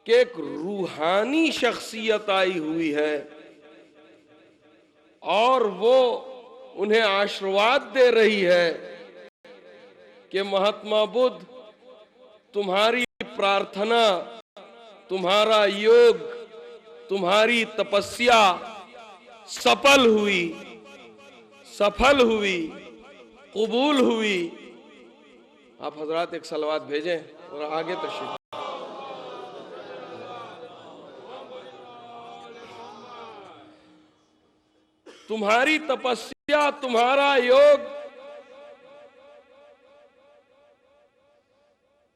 कि एक रूहानी शख्सियत आई हुई है और वो उन्हें आशीर्वाद दे रही है कि महात्मा बुद्ध, तुम्हारी प्रार्थना, तुम्हारा योग, तुम्हारी तपस्या सफल हुई, कबूल हुई। आप हजरात एक सलवात भेजें और आगे तशरीफ। तुम्हारी तपस्या, तुम्हारा योग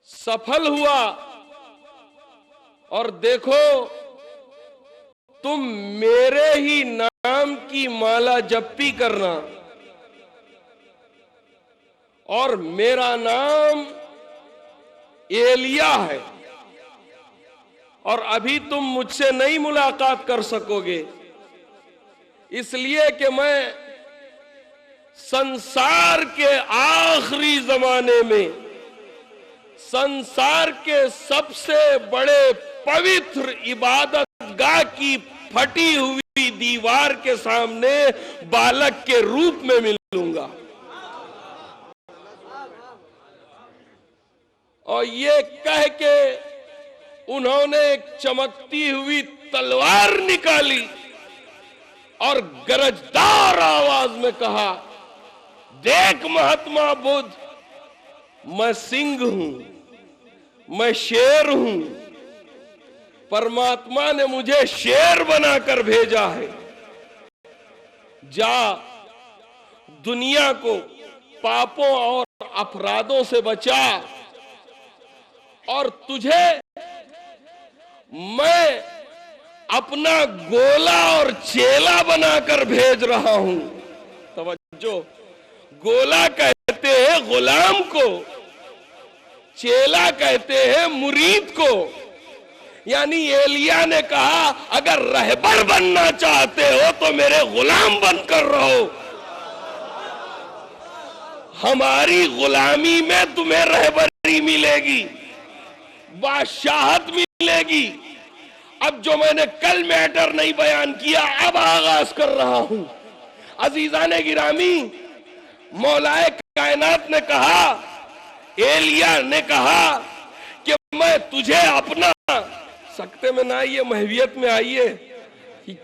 सफल हुआ और देखो तुम मेरे ही नाम की माला जपी करना और मेरा नाम एलिया है और अभी तुम मुझसे नहीं मुलाकात कर सकोगे, इसलिए कि मैं संसार के आखिरी जमाने में संसार के सबसे बड़े पवित्र इबादतगाह की फटी हुई दीवार के सामने बालक के रूप में मिलूंगा। और ये कह के उन्होंने एक चमकती हुई तलवार निकाली और गरजदार आवाज में कहा, देख महात्मा बुद्ध, मैं सिंह हूं, मैं शेर हूं, परमात्मा ने मुझे शेर बनाकर भेजा है। जा दुनिया को पापों और अपराधों से बचा और तुझे मैं अपना गोला और चेला बनाकर भेज रहा हूं। तवज्जो, गोला कहते हैं गुलाम को, चेला कहते हैं मुरीद को। यानी एलिया ने कहा, अगर रहबर बनना चाहते हो तो मेरे गुलाम बनकर रहो, हमारी गुलामी में तुम्हें रहबरी मिलेगी, बादशाहत मिलेगी। अब जो मैंने कल मैटर नहीं बयान किया, अब आगाज कर रहा हूं। अजीजाने गिरामी, मौलाए कायनात ने कहा, एलिया ने कहा कि मैं तुझे अपना, सकते में ना आइए, महवियत में आइए,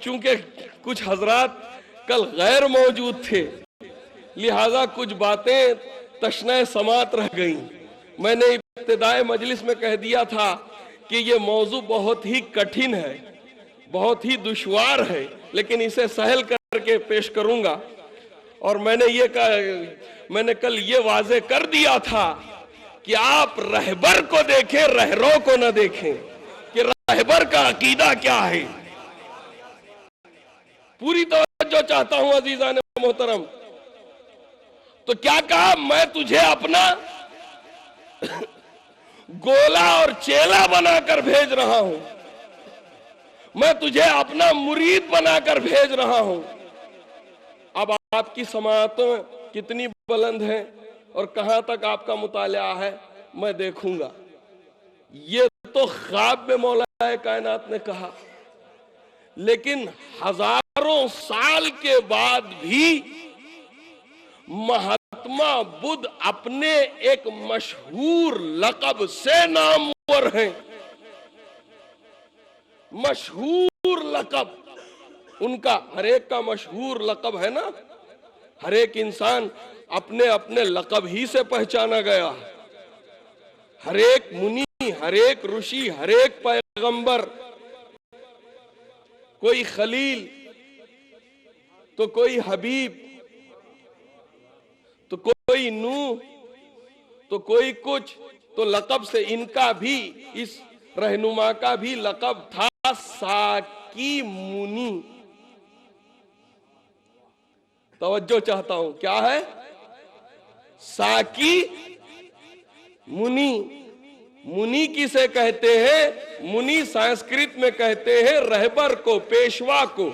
चूंकि कुछ हजरात कल गैर मौजूद थे, लिहाजा कुछ बातें तशनाए समात रह गईं। मैंने इब्तिदाए मजलिस में कह दिया था कि ये मौजू बहुत ही कठिन है, बहुत ही दुश्वार है, लेकिन इसे सहल करके पेश करूंगा। और मैंने कल ये वाजे कर दिया था कि आप रहबर को देखें, रहरों को न देखें, कि रहबर का अकीदा क्या है। पूरी तवज्जो चाहता हूं अजीजान मोहतरम। तो क्या कहा, मैं तुझे अपना गोला और चेला बनाकर भेज रहा हूं, मैं तुझे अपना मुरीद बनाकर भेज रहा हूं। अब आपकी समाअतें कितनी बुलंद हैं और कहां तक आपका मुतालिया है, मैं देखूंगा। ये तो ख्वाब में मौलाए कायनात ने कहा, लेकिन हजारों साल के बाद भी महात्मा बुद्ध अपने एक मशहूर लक़ब से नामवर हैं। मशहूर लक़ब उनका, हर एक का मशहूर लक़ब है ना। हर एक इंसान अपने अपने लक़ब ही से पहचाना गया। हर एक मुनि, हर एक ऋषि, हर एक पैगंबर, कोई खलील तो कोई हबीब तो कोई नूह तो कोई कुछ, तो लक़ब से इनका भी, इस रहनुमा का भी लक़ब था साकी मुनि। तवज्जो चाहता हूं, क्या है? साकी मुनि। मुनि किसे कहते हैं? मुनि संस्कृत में कहते हैं रहबर को, पेशवा को,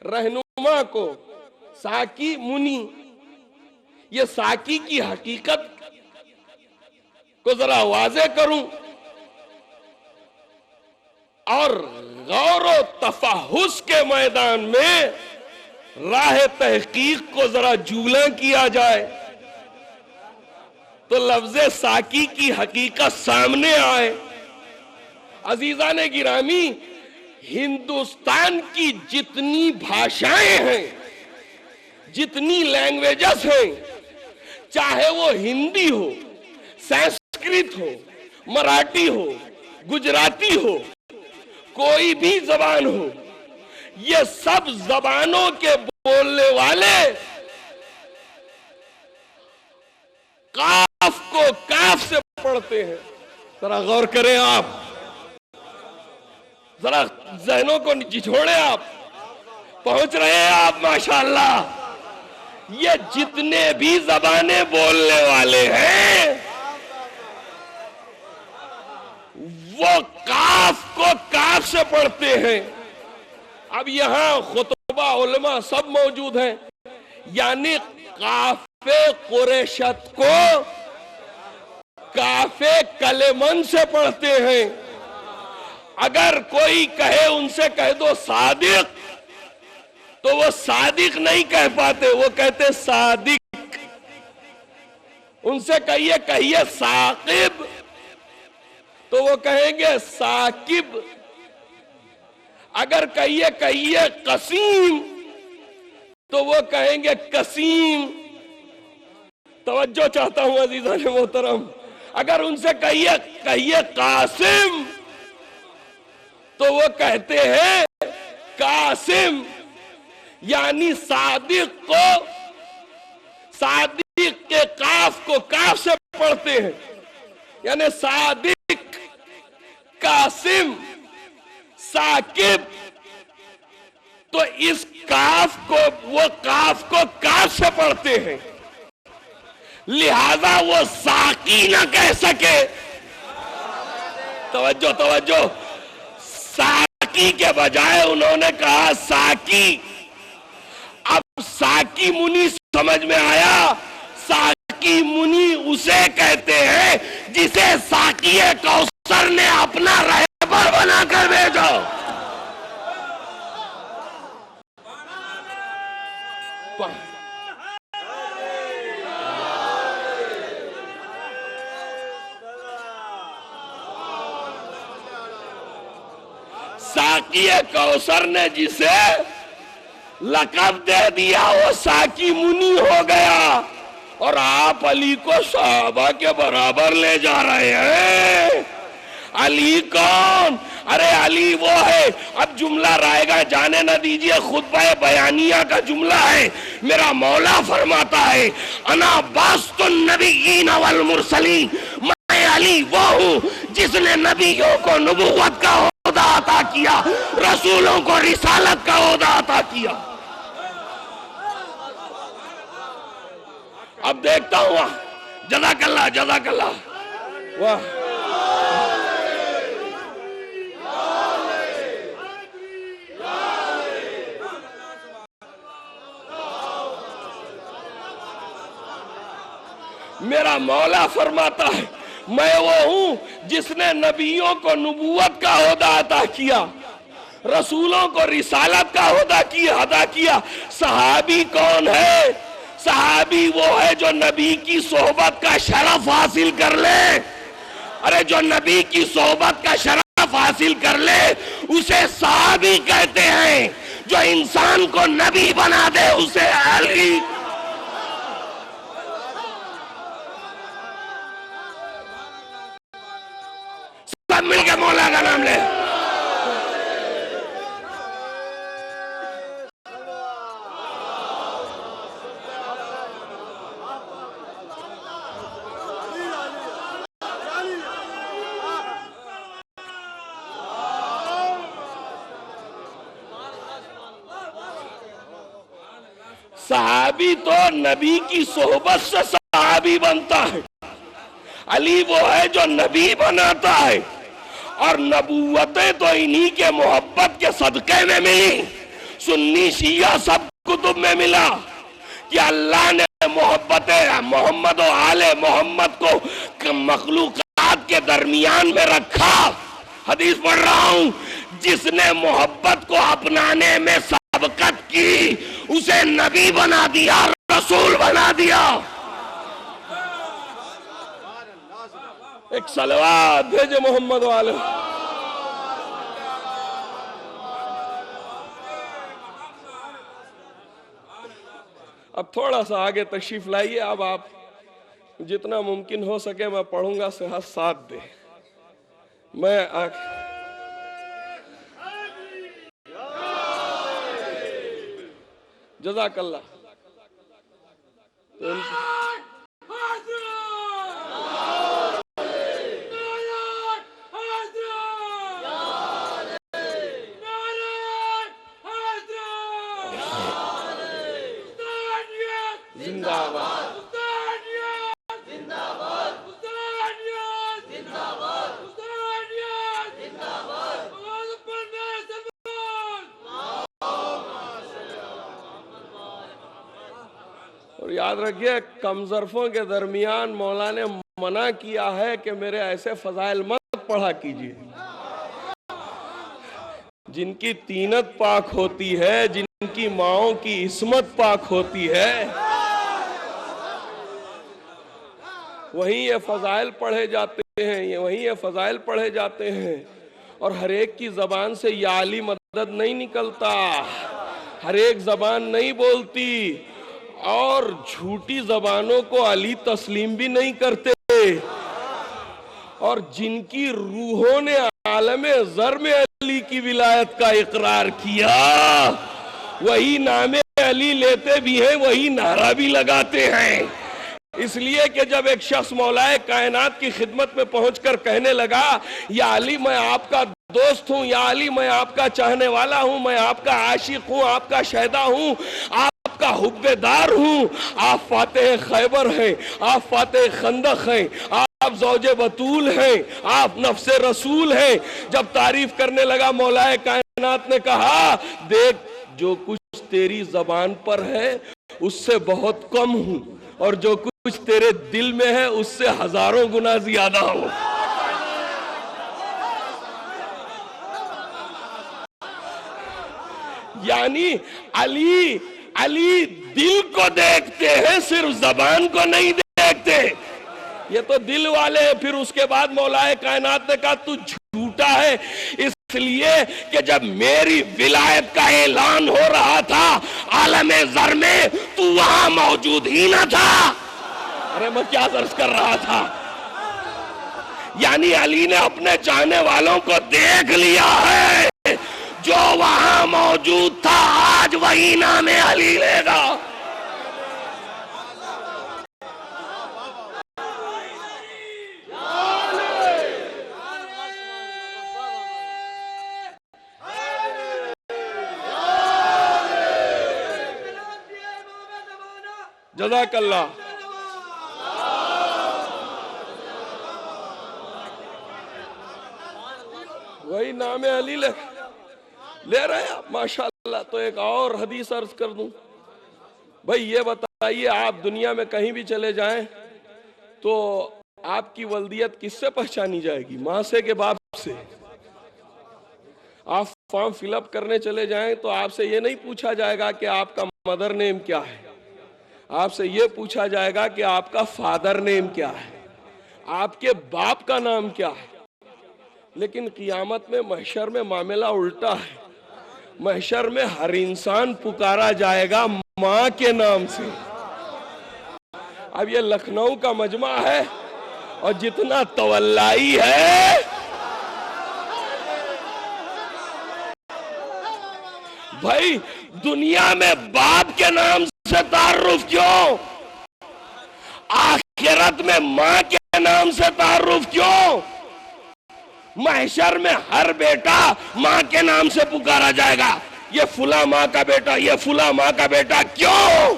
रहनुमा को। साकी मुनि, ये साकी की हकीकत को जरा वाज़े करूं और गौर तफाहुस के मैदान में राह तहकीक को जरा जूला किया जाए तो लफ्ज़े साकी की हकीकत सामने आए। अजीजान गिरामी, हिंदुस्तान की जितनी भाषाएं हैं, जितनी लैंग्वेजेस हैं, चाहे वो हिंदी हो, संस्कृत हो, मराठी हो, गुजराती हो, कोई भी जबान हो, ये सब जबानों के बोलने वाले काफ को काफ से पढ़ते हैं। जरा गौर करें आप, जरा जहनों को निचोड़े आप, पहुंच रहे हैं आप माशाअल्लाह। ये जितने भी जबानें बोलने वाले हैं वो काफ को काफ से पढ़ते हैं। अब यहां खुतबा उलमा सब मौजूद हैं, यानी काफे कुरैशत को काफे कलेमन से पढ़ते हैं। अगर कोई कहे, उनसे कह दो सादिक, तो वो सादिक नहीं कह पाते, वो कहते सादिक। उनसे कहिए साकिब, तो वो कहेंगे साकिब। अगर कहिए कसीम, तो वो कहेंगे कसीम। तवज्जो चाहता हूं अजीज़ान मोहतरम। अगर उनसे कहिए कासिम, तो वो कहते हैं कासिम। यानी सादिक के काफ को काफ से पढ़ते हैं, यानी सादिक, कासिम, साकिब। तो इस काफ को, वो काफ को काफ से पढ़ते हैं, लिहाजा वो साकी ना कह सके। तवज्जो, साकी के बजाय उन्होंने कहा साकी। अब साकी मुनि समझ में आया। साकी मुनि उसे कहते हैं जिसे साकी कौसर ने अपना रहबर बनाकर भेजा। साकी कौसर ने जिसे लक़ब दे दिया वो साकी मुनि हो गया, और आप अली को सहाबा के बराबर ले जा रहे हैं। अली कौन? अरे अली वो है। अब जुमला रहेगा, जाने न दीजिए, खुतबा बयानिया का जुमला है। मेरा मौला फरमाता है, अना बास्तुन नबिय्यीन वल मुरसलीन, मैं अली वो हूँ जिसने नबियों को नबुव्वत का ओहदा अता किया, रसूलों को रिसालत का ओहदा अता किया। अब देखता हूं, जज़ाकल्लाह, वाह। मेरा मौला फरमाता है, मैं वो हूं जिसने नबियों को नबूवत का ओहदा अता किया, रसूलों को रिसालत का ओहदा अदा किया। सहाबी कौन है? सहाबी वो है जो नबी की सोहबत का शरफ हासिल कर ले। अरे जो नबी की सोहबत का शरफ हासिल कर ले उसे सहाबी कहते हैं। जो इंसान को नबी बना दे उसे अली। सब मिलकर मौला का नाम ले। सहाबी तो नबी की सोहबत से सहाबी बनता है। अली वो है जो नबी बनाता है, और नबूवतें तो इन्हीं के मोहब्बत के सदक़े में मिली। सुन्नी शिया सब कुतुब में मिला कि अल्लाह ने मोहब्बत मोहम्मद और आले मोहम्मद को मखलूकात के दरमियान में रखा। हदीस पढ़ रहा हूं जिसने मोहब्बत को अपनाने में सबकत की उसे नबी बना दिया, रसूल बना दिया। एक सलवात भेजे मोहम्मद वाले। अब थोड़ा सा आगे तशरीफ लाइए। अब आप जितना मुमकिन हो सके मैं पढ़ूंगा, सेहत साथ दे। मैं जज़ाकल्लाह। जिंदाबाद, और याद रखिए कमजरफों के दरमियान मौला ने मना किया है कि मेरे ऐसे फजाइल मत पढ़ा कीजिए जिनकी तीनत पाक होती है, जिनकी माओं की इस्मत पाक होती है, वहीं ये फजाइल पढ़े जाते हैं, वहीं ये फजाइल पढ़े जाते हैं। और हर एक की जबान से या अली मदद नहीं निकलता, हर एक जबान नहीं बोलती, और झूठी जबानों को अली तस्लीम भी नहीं करते। और जिनकी रूहों ने आलमे ज़र में अली की विलायत का इकरार किया, वही नामे अली लेते भी हैं, वही नारा भी लगाते हैं। इसलिए कि जब एक शख्स मौलाए कायनात की खिदमत में पहुंचकर कहने लगा, या अली मैं आपका दोस्त हूं, या अली मैं आपका चाहने वाला हूं, मैं आपका आशिक हूं, आपका शहदा हूं, आपका हुब्बेदार हूं, आप फातेह खैबर हैं, आप फातेह खंदक हैं, आप ज़ौजे बतूल हैं, आप नफ्से रसूल हैं। जब तारीफ करने लगा मौलाए कायनात ने कहा, देख जो कुछ तेरी जबान पर है उससे बहुत कम हूं, और जो कुछ तेरे दिल में है उससे हजारों गुना ज्यादा हूं। यानी अली दिल को देखते हैं, सिर्फ जबान को नहीं देखते। ये तो दिल वाले हैं। फिर उसके बाद मौलाए कायनात ने कहा तू झूठा है, इसलिए कि जब मेरी विलायत का ऐलान हो रहा था आलमे ज़र में, तू वहां मौजूद ही ना था। अरे मैं क्या दर्ज कर रहा था। यानी अली ने अपने चाहने वालों को देख लिया है, जो वहां मौजूद था आज वही नामे अली लेगा। जज़ाकल्लाह। वही नामे अली ले रहे हैं माशाअल्लाह। तो एक और हदीस अर्ज कर दूं भाई, ये बताइए आप दुनिया में कहीं भी चले जाएं तो आपकी वल्दियत किससे पहचानी जाएगी? माँ से के बाप से? आप फॉर्म फिलअप करने चले जाएं तो आपसे ये नहीं पूछा जाएगा कि आपका मदर नेम क्या है, आपसे ये पूछा जाएगा कि आपका फादर नेम क्या है, आपके बाप का नाम क्या है। लेकिन क़ियामत में महशर में मामला उल्टा है। महशर में हर इंसान पुकारा जाएगा माँ के नाम से। अब ये लखनऊ का मजमा है और जितना तवल्लाई है, भाई दुनिया में बाप के नाम से तारुफ क्यों, आखिरत में माँ के नाम से तारुफ क्यों? महशर में हर बेटा माँ के नाम से पुकारा जाएगा, ये फुला माँ का बेटा, ये फुला माँ का बेटा। क्यों?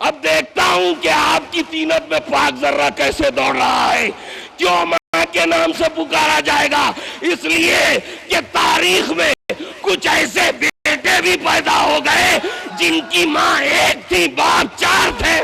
अब देखता हूं कि आपकी तीनत में पाक जर्रा कैसे दौड़ रहा है। क्यों माँ के नाम से पुकारा जाएगा? इसलिए कि तारीख में कुछ ऐसे बेटे भी पैदा हो गए जिनकी माँ एक थी, बाप चार थे।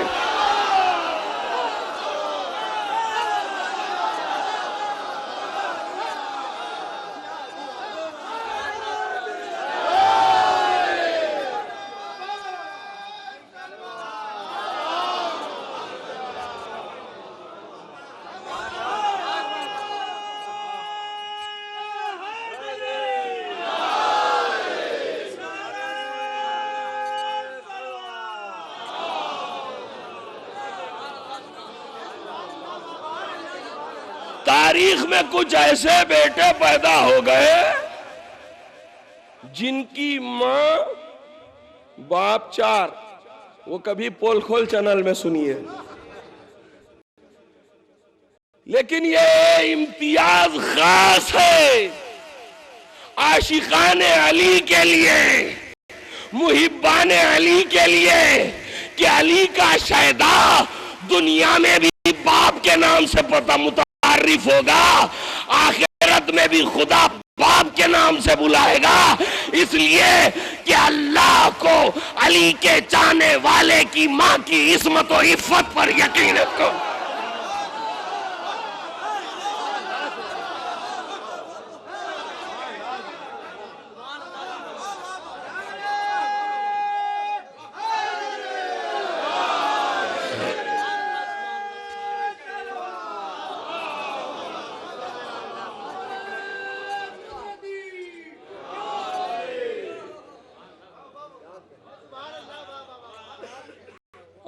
तारीख में कुछ ऐसे बेटे पैदा हो गए जिनकी मां बाप चार, वो कभी पोल खोल चैनल में सुनिए। लेकिन ये इम्तियाज खास है आशिकाने अली के लिए, मुहिब्बाने अली के लिए, कि अली का शहदा दुनिया में भी बाप के नाम से पता मुतारिफ होगा, आखिरत में भी खुदा बाप के नाम से बुलाएगा। इसलिए कि अल्लाह को अली के चाहने वाले की मां की इस्मत और इफ्फत पर यकीन रखो।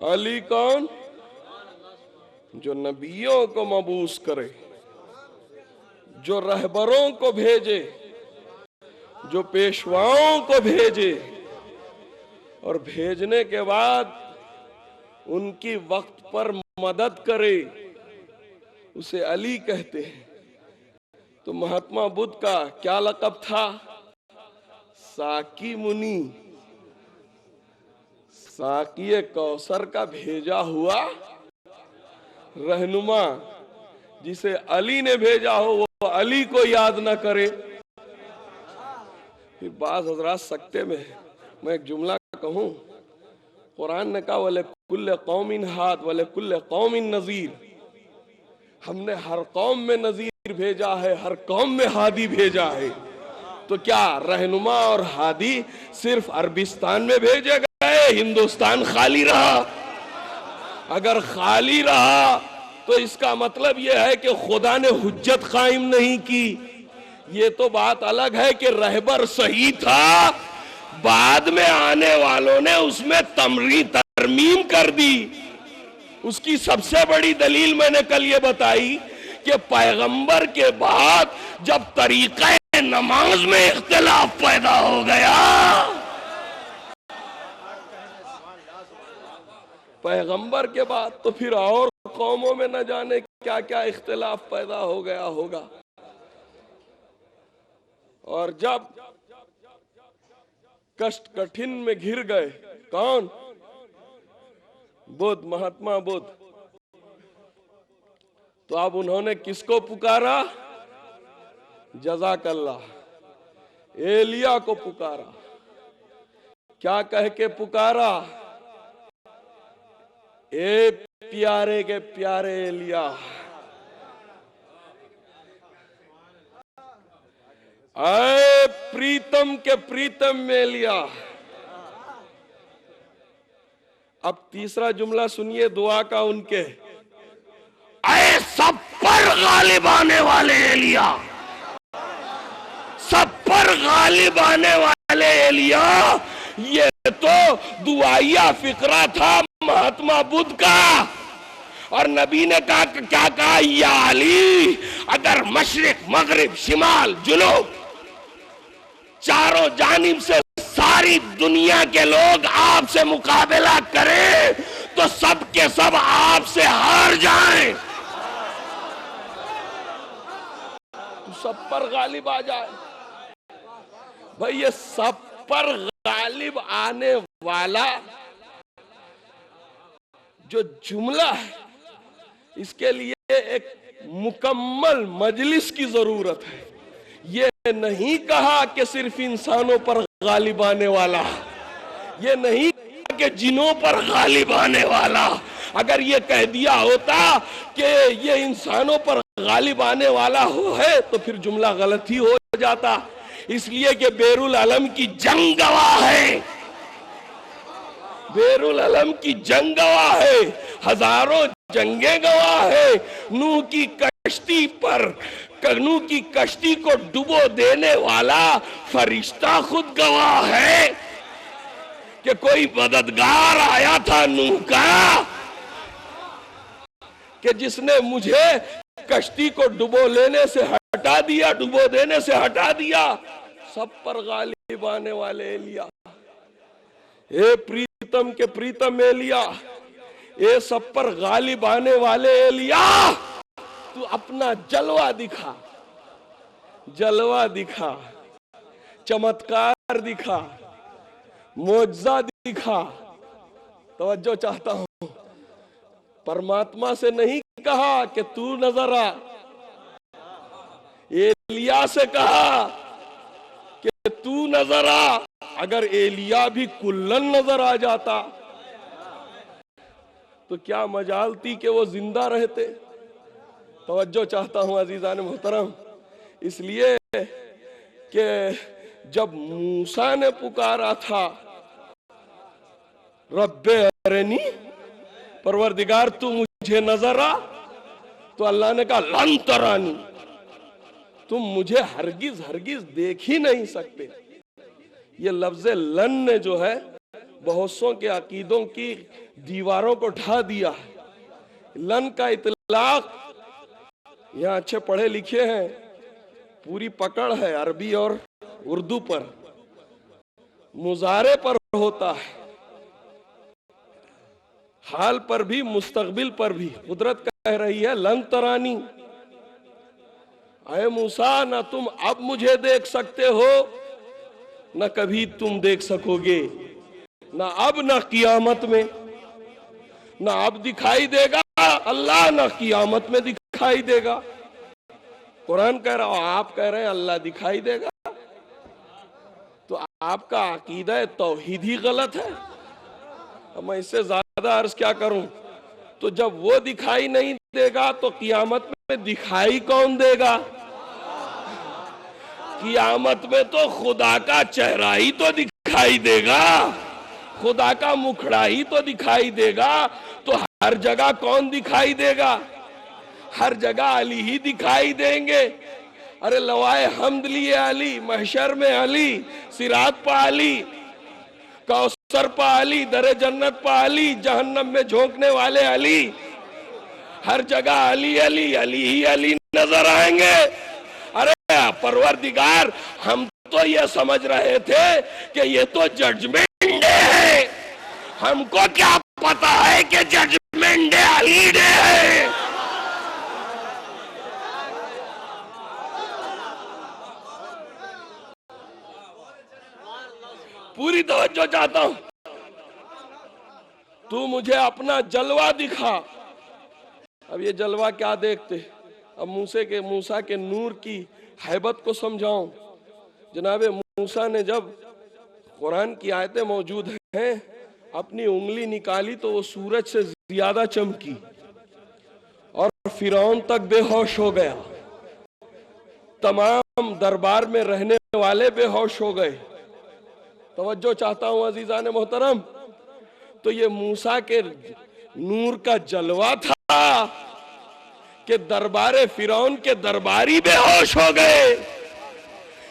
अली कौन? जो नबियों को मबूस करे, जो रहबरों को भेजे, जो पेशवाओं को भेजे, और भेजने के बाद उनकी वक्त पर मदद करे, उसे अली कहते हैं। तो महात्मा बुद्ध का क्या लक़ब था? साकी मुनि, साकिए कौसर का भेजा हुआ रहनुमा। जिसे अली ने भेजा हो वो अली को याद न करे। फिर बाज़ हज़रात सकते में है। मैं एक जुमला कहूं, कुरान ने कहा वले कुल्ले कौमिन हाद वले कुल्ले कौमिन नज़ीर। हमने हर कौम में नज़ीर भेजा है, हर कौम में हादी भेजा है। तो क्या रहनुमा और हादी सिर्फ अरबिस्तान में भेजे गए, हिंदुस्तान खाली रहा? अगर खाली रहा तो इसका मतलब यह है कि खुदा ने हुज्जत कायम नहीं की। ये तो बात अलग है कि रहबर सही था, बाद में आने वालों ने उसमें तरमीम कर दी। उसकी सबसे बड़ी दलील मैंने कल ये बताई कि पैगंबर के बाद जब तरीक़े नमाज में इख्तिलाफ पैदा हो गया, पैगंबर के बाद तो फिर और कौमों में न जाने क्या क्या इख्तिलाफ पैदा हो गया होगा। और जब कष्ट कठिन में घिर गए, कौन? बुद्ध, महात्मा बुद्ध। तो अब उन्होंने किसको पुकारा? जज़ाकल्लाह। एलिया को पुकारा। क्या कह के पुकारा? ए प्यारे के प्यारे एलिया, आए प्रीतम के प्रीतम एलिया। अब तीसरा जुमला सुनिए दुआ का उनके, आए सब पर गालिब आने वाले एलिया, सब पर गालिब आने वाले एलिया। ये तो दुआया फिक्रा था महात्मा बुद्ध का। और नबी ने कहा, क्या कहा? या अली, अगर मशरिक मगरिब शिमाल जुनूब चारों जानिब से सारी दुनिया के लोग आपसे मुकाबला करें तो सब के सब आपसे हार जाएं। तो सब पर गालिब आ जाए। भाई ये सब पर गालिब आने वाला जो जुमला है, इसके लिए एक मुकम्मल मजलिस की जरूरत है। ये नहीं कहा कि सिर्फ इंसानों पर गालिब आने वाला, ये नहीं कहा कि जिनों पर गालिब आने वाला। अगर ये कह दिया होता कि ये इंसानों पर गालिब आने वाला है तो फिर जुमला गलत ही हो जाता। इसलिए कि बेरुल अलम की जंग गवाह है, बेरुल अलम की जंग गवाह है, हजारों जंगे गवाह है। नूह की कश्ती पर, नूह की कश्ती को डुबो देने वाला फरिश्ता खुद गवाह है कि कोई मददगार आया था नूह का, कि जिसने मुझे कश्ती को डुबो लेने से हटा दिया, डुबो देने से हटा दिया। सब पर गालिब आने वाले एलिया, ए प्रीतम के प्रीतम एलिया, ये सब पर गालिब आने वाले एलिया, तू अपना जलवा दिखा, जलवा दिखा, चमत्कार दिखा, मोजा दिखा। तवज्जो चाहता हूं, परमात्मा से नहीं कहा कि तू नजर आ, एलिया से कहा कि तू नजर आ। अगर एलिया भी कुल्लन नजर आ जाता तो क्या मजाल थी कि वो जिंदा रहते। तवज्जो चाहता हूं अजीजान मोहतरम, इसलिए कि जब मूसा ने पुकारा था रब्बे अरनी, परवरदिगार तू मुझे नजर आ, तो अल्लाह ने कहा लन तरानी, तुम मुझे हरगिज हरगिज देख ही नहीं सकते। ये लफ्ज लन ने जो है बहुत सौ के अकीदों की दीवारों को ढा दिया है। लन का इतलाक, यहाँ अच्छे पढ़े लिखे हैं, पूरी पकड़ है अरबी और उर्दू पर, मुजारे पर होता है, हाल पर भी मुस्तकबिल पर भी। कुदरत कह रही है लन तरानी, अय मूसा ना तुम अब मुझे देख सकते हो, न कभी तुम देख सकोगे, ना अब ना कियामत में, ना अब दिखाई देगा अल्लाह, ना कियामत में दिखाई देगा। कुरान कह रहा हो, आप कह रहे हैं अल्लाह दिखाई देगा, तो आपका अकीदा तौहीद ही गलत है। मैं इससे ज्यादा अर्ज क्या करूं। तो जब वो दिखाई नहीं देगा तो कियामत में दिखाई कौन देगा? कियामत में तो खुदा का चेहरा ही तो दिखाई देगा, खुदा का मुखड़ा ही तो दिखाई देगा। तो हर जगह कौन दिखाई देगा? हर जगह अली ही दिखाई देंगे। अरे लवाए हमद लिए अली, महशर में अली, सिरात पा अली, कौसर पा अली, दरे जन्नत पा अली, जहन्नम में झोंकने वाले अली, हर जगह अली अली अली ही अली नजर आएंगे। अरे परवरदिगार, हम तो ये समझ रहे थे कि ये तो जजमेंट डे है, हमको क्या पता है कि जजमेंट डे अली डे है। पूरी तवज्जो चाहता हूं, तू मुझे अपना जलवा दिखा। अब ये जलवा क्या देखते, अब मूसा के नूर की हैबत को समझाऊं। जनाबे मूसा ने जब कुरान की आयतें मौजूद हैं, अपनी उंगली निकाली तो वो सूरज से ज्यादा चमकी और फिरौन तक बेहोश हो गया, तमाम दरबार में रहने वाले बेहोश हो गए। तवज्जो चाहता हूं अजीजान मोहतरम, तो ये मूसा के नूर का जलवा था कि दरबारे फिरौन के दरबारी बेहोश हो गए।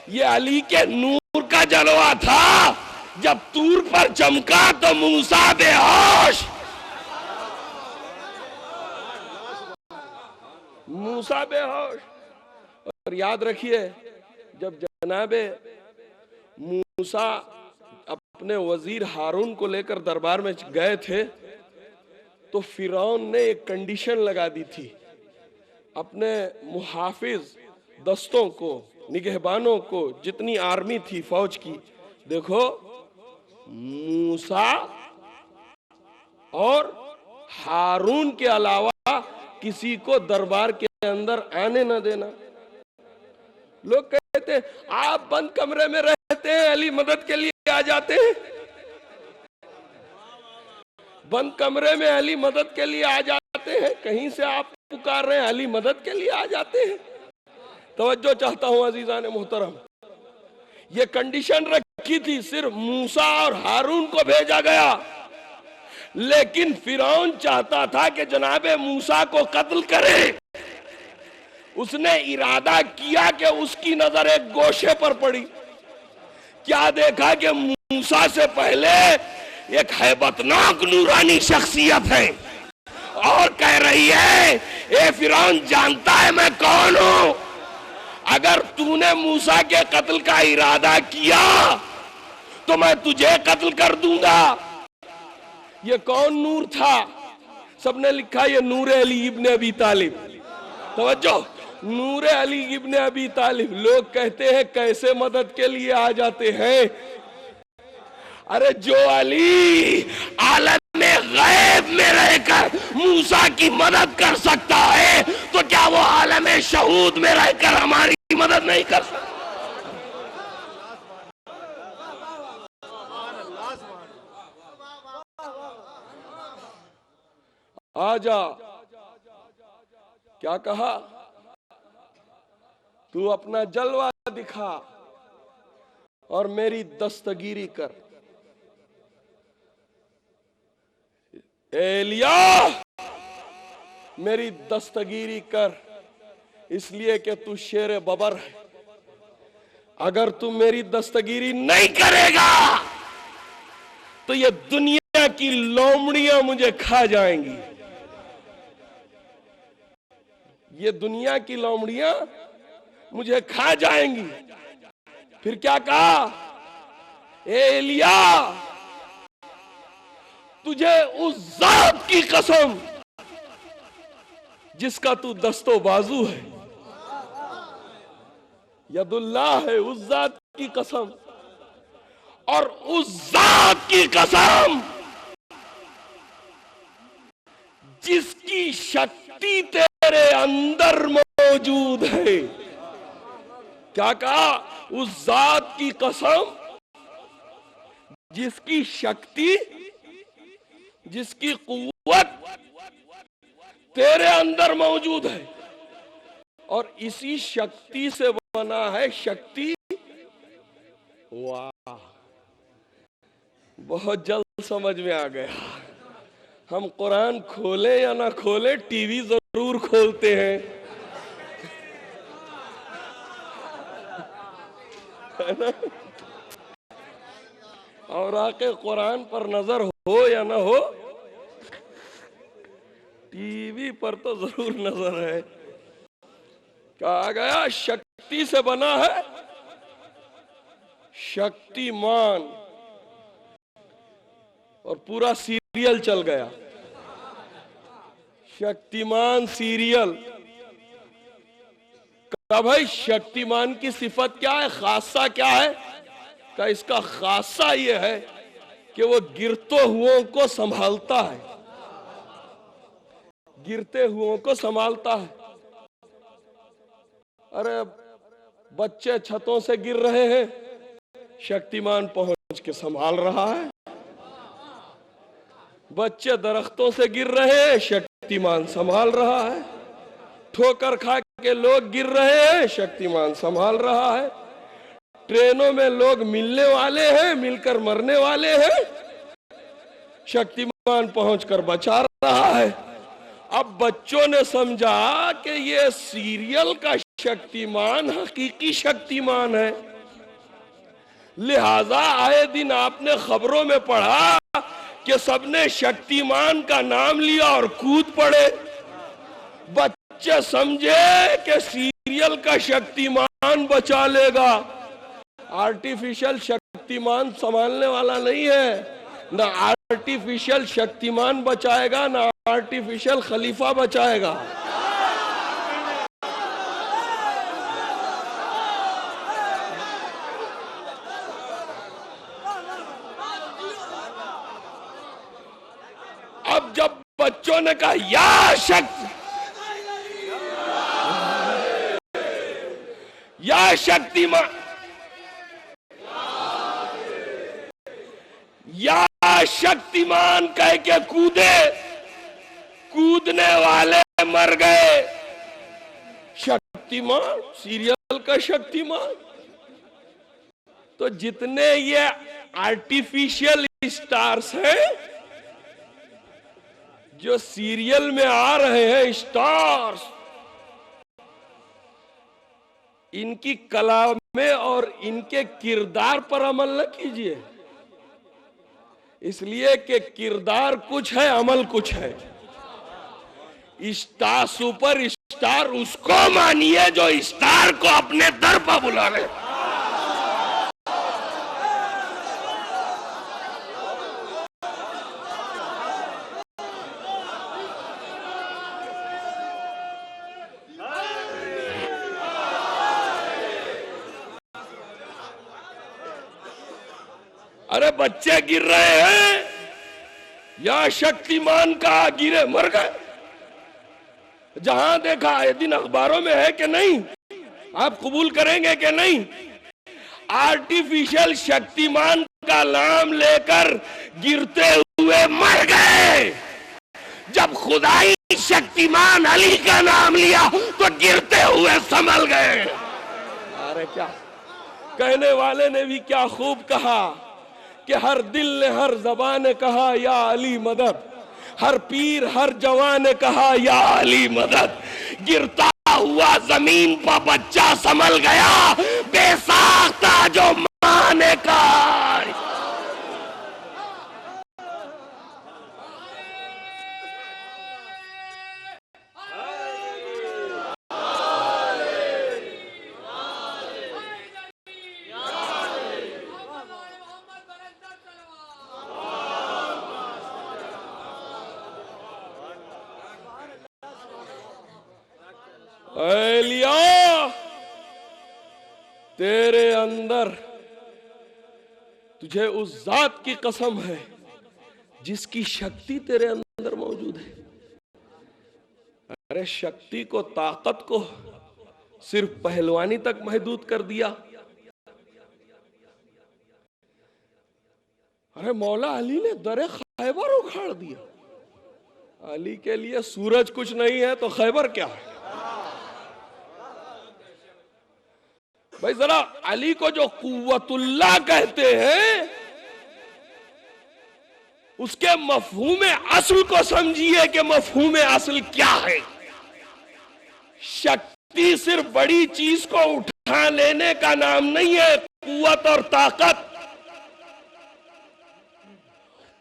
ये अली के नूर का जलवा था, जब तूर पर चमका तो मूसा बेहोश, मूसा बेहोश। और याद रखिए, जब जनाबे मूसा अपने वजीर हारून को लेकर दरबार में गए थे, तो फिरौन ने एक कंडीशन लगा दी थी अपने मुहाफिज दस्तों को, निगहबानों को, जितनी आर्मी थी फौज की, देखो मूसा और हारून के अलावा किसी को दरबार के अंदर आने न देना। लोग कहते आप बंद कमरे में रहते हैं, अली मदद के लिए आ जाते हैं, बंद कमरे में अली मदद के लिए आ जाते हैं, कहीं से आप पुकार रहे हैं अली मदद के लिए आ जाते हैं। तवज्जो चाहता हूं अजीजान मोहतरम, ये कंडीशन रखी थी, सिर्फ मूसा और हारून को भेजा गया, लेकिन फिरौन चाहता था कि जनाबे मूसा को कत्ल करे। उसने इरादा किया कि उसकी नजर एक गोशे पर पड़ी। क्या देखा कि मूसा से पहले एक हैबतनाक नूरानी शख्सियत है और कह रही है ए फिरौन जानता है मैं कौन हूं, अगर तूने मूसा के कत्ल का इरादा किया तो मैं तुझे कत्ल कर दूंगा। ये कौन नूर था? सबने लिखा ये नूर अली इब्ने अबी तालिब। तवज्जो, नूर अली इब्ने अबी तालिब। लोग कहते हैं कैसे मदद के लिए आ जाते हैं। अरे जो अली आलम गैब में रहकर मूसा की मदद कर सकता है तो क्या वो आलम शहूद में रहकर हमारी मदद नहीं कर सकता? आजा, क्या कहा? तू अपना जलवा दिखा और मेरी दस्तगीरी कर। एलिया मेरी दस्तगीरी कर, इसलिए कि तू शेर बबर है। अगर तू मेरी दस्तगीरी नहीं करेगा तो ये दुनिया की लोमड़ियां मुझे खा जाएंगी। ये दुनिया की लोमड़ियां मुझे खा जाएंगी। फिर क्या कहा? एलिया तुझे उस जात की कसम जिसका तू दस्तो बाजू है, यदुल्लाह है, उस जात की कसम, और उस जात की कसम जिसकी शक्ति तेरे अंदर मौजूद है। क्या कहा? उस जात की कसम जिसकी शक्ति, जिसकी कुव्वत तेरे अंदर मौजूद है, और इसी शक्ति से बना है शक्ति। वाह, बहुत जल्द समझ में आ गया। हम कुरान खोले या ना खोले, टीवी जरूर खोलते हैं, है ना? और आके कुरान पर नजर हो या ना हो, टीवी पर तो जरूर नजर है। कहा गया शक्ति से बना है शक्तिमान, और पूरा सीरियल चल गया, शक्तिमान सीरियल का। भाई शक्तिमान की सिफत क्या है, खासा क्या है? का इसका खासा ये है कि वो गिरते हुओं को संभालता है, गिरते हुओं को संभालता है। अरे बच्चे छतों से गिर रहे हैं, शक्तिमान पहुंच के संभाल रहा है। बच्चे दरख्तों से गिर रहे हैं, शक्तिमान संभाल रहा है। ठोकर खा के लोग गिर रहे हैं, शक्तिमान संभाल रहा है। ट्रेनों में लोग मिलने वाले हैं, मिलकर मरने वाले हैं, शक्तिमान पहुंचकर बचा रहा है। अब बच्चों ने समझा कि ये सीरियल का शक्तिमान हकीकी शक्तिमान है, लिहाजा आए दिन आपने खबरों में पढ़ा कि सबने शक्तिमान का नाम लिया और कूद पड़े। बच्चे समझे कि सीरियल का शक्तिमान बचा लेगा, आर्टिफिशियल शक्तिमान संभालने वाला नहीं है। ना आर्टिफिशियल शक्तिमान बचाएगा, ना आर्टिफिशियल खलीफा बचाएगा। अब जब बच्चों ने कहा या शक्तिमान, या शक्तिमान कह के कूदे, कूदने वाले मर गए। शक्तिमान, सीरियल का शक्तिमान। तो जितने ये आर्टिफिशियल स्टार्स हैं जो सीरियल में आ रहे हैं, स्टार्स, इनकी कला में और इनके किरदार पर अमल न कीजिए, इसलिए कि किरदार कुछ है, अमल कुछ है। स्टार सुपर स्टार उसको मानिए जो स्टार को अपने दर पर बुला ले। अरे बच्चे गिर रहे हैं या शक्तिमान का गिरे मर गए। जहां देखा ये दिन अखबारों में है कि नहीं, आप कबूल करेंगे कि नहीं? आर्टिफिशियल शक्तिमान का नाम लेकर गिरते हुए मर गए। जब खुदाई शक्तिमान अली का नाम लिया तो गिरते हुए संभल गए। अरे क्या कहने वाले ने भी क्या खूब कहा कि हर दिल ने हर ज़बान ने कहा या अली मदद, हर पीर हर जवान ने कहा या अली मदद। गिरता हुआ जमीन पर बच्चा संभल गया, बेसाख्ता जो मां ने कहा। एलिया तेरे अंदर, तुझे उस जात की कसम है जिसकी शक्ति तेरे अंदर मौजूद है। अरे शक्ति को, ताकत को सिर्फ पहलवानी तक महदूद कर दिया। अरे मौला अली ने दरे खैबर उखाड़ दिया। अली के लिए सूरज कुछ नहीं है तो खैबर क्या है? भाई जरा अली को जो कुव्वतुल्लाह कहते हैं उसके मफहूम असल को समझिए कि मफहूम असल क्या है। शक्ति सिर्फ बड़ी चीज को उठा लेने का नाम नहीं है। कुव्वत और ताकत,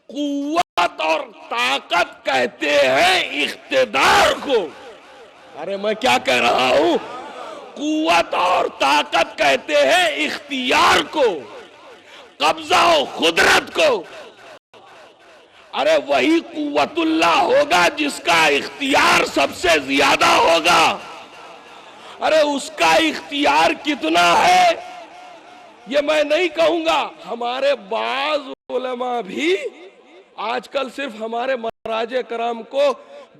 कुव्वत और ताकत कहते हैं इख्तिदार को। अरे मैं क्या कह रहा हूं? कुव्वत और ताकत कहते हैं इख्तियार को, कब्जा और खुदरत को। अरे वही कुव्वतुल्लाह होगा जिसका इख्तियार सबसे ज्यादा होगा। अरे उसका इख्तियार कितना है ये मैं नहीं कहूंगा। हमारे बाज उलमा भी आजकल सिर्फ हमारे महाराजे कराम को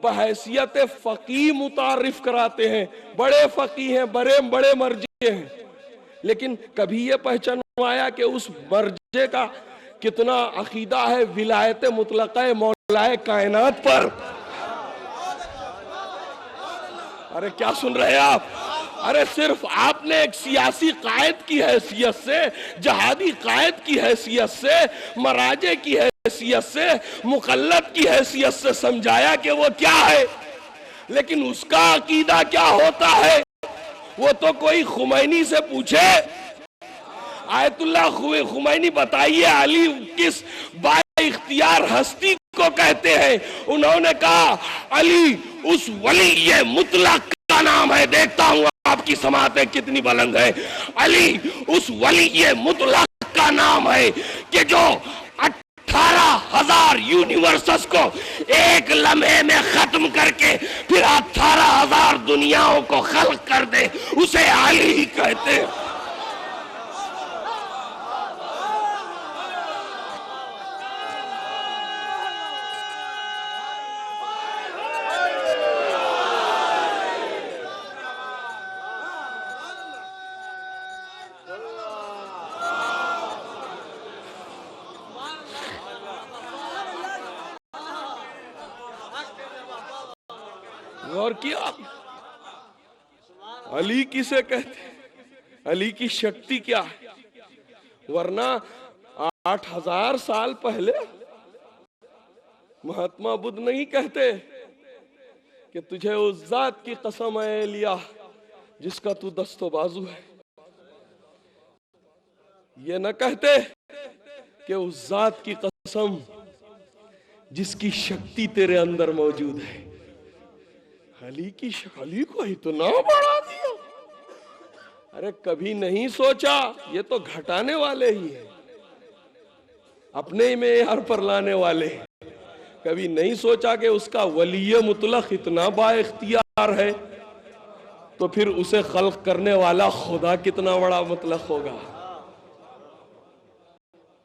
बहैसियत फकीह मुतारिफ कराते हैं। बड़े फकीह हैं, बड़े मर्जे हैं, लेकिन कभी ये पहचानवाया कि उस मर्जे का कितना अकीदा है विलायत मुतलका मौलाए कायनात पर। अरे क्या सुन रहे हैं आप? अरे सिर्फ आपने एक सियासी कायद की हैसियत से, जहादी कायद की हैसियत से, मराजे की हैसियत से, मुकल्लद की हैसियत से समझाया कि वो क्या है, लेकिन उसका अकीदा क्या होता है वो तो कोई खुमैनी से पूछे। आयतुल्लाह खुमैनी बताइए अली किस बाइख्तियार हस्ती को कहते हैं? उन्होंने कहा अली उस वली ये मुतलक का नाम है। देखता हूं आपकी समातें कितनी बुलंद है। अली उस वली ये मुतलक का नाम है कि जो 18,000 यूनिवर्सस को एक लम्हे में खत्म करके फिर 18,000 दुनियाओं को खल्क कर दे, उसे अली कहते हैं। और किया अली किसे कहते हैं? अली की शक्ति क्या है? वरना 8,000 साल पहले महात्मा बुद्ध नहीं कहते कि तुझे उस जात की कसम है लिया जिसका तू दस्तो बाजू है। ये न कहते कि उस जात की कसम जिसकी शक्ति तेरे अंदर मौजूद है। अली को इतना बढ़ा दिया। अरे कभी नहीं सोचा, ये तो घटाने वाले ही हैं, अपने में यार पर लाने वाले। कभी नहीं सोचा कि उसका वली मुतलक इतना बाइख्तियार है, तो फिर उसे खल्क करने वाला खुदा कितना बड़ा मुतलक होगा,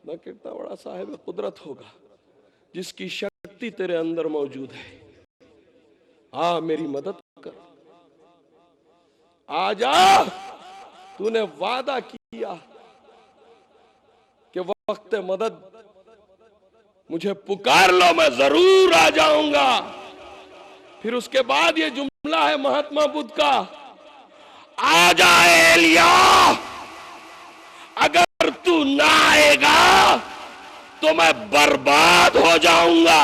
ना कितना बड़ा साहिब कुदरत होगा, जिसकी शक्ति तेरे अंदर मौजूद है। आ मेरी मदद कर, आजा, तूने वादा किया कि वक्त मदद मुझे पुकार लो, मैं जरूर आ जाऊंगा। फिर उसके बाद ये जुमला है महात्मा बुद्ध का, आ जाए एलिया, अगर तू ना आएगा तो मैं बर्बाद हो जाऊंगा।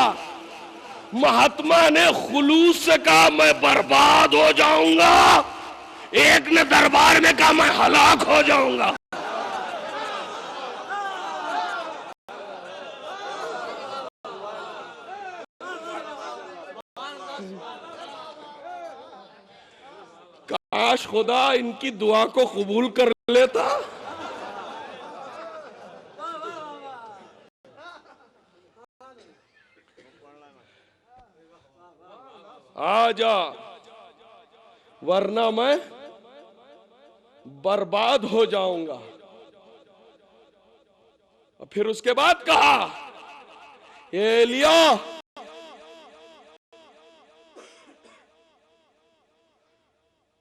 महात्मा ने खुलूस से कहा मैं बर्बाद हो जाऊंगा, एक ने दरबार में कहा मैं हलाक हो जाऊंगा। काश खुदा इनकी दुआ को कबूल कर लेता। आजा, वरना मैं बर्बाद हो जाऊंगा। और फिर उसके बाद कहा, एलिया,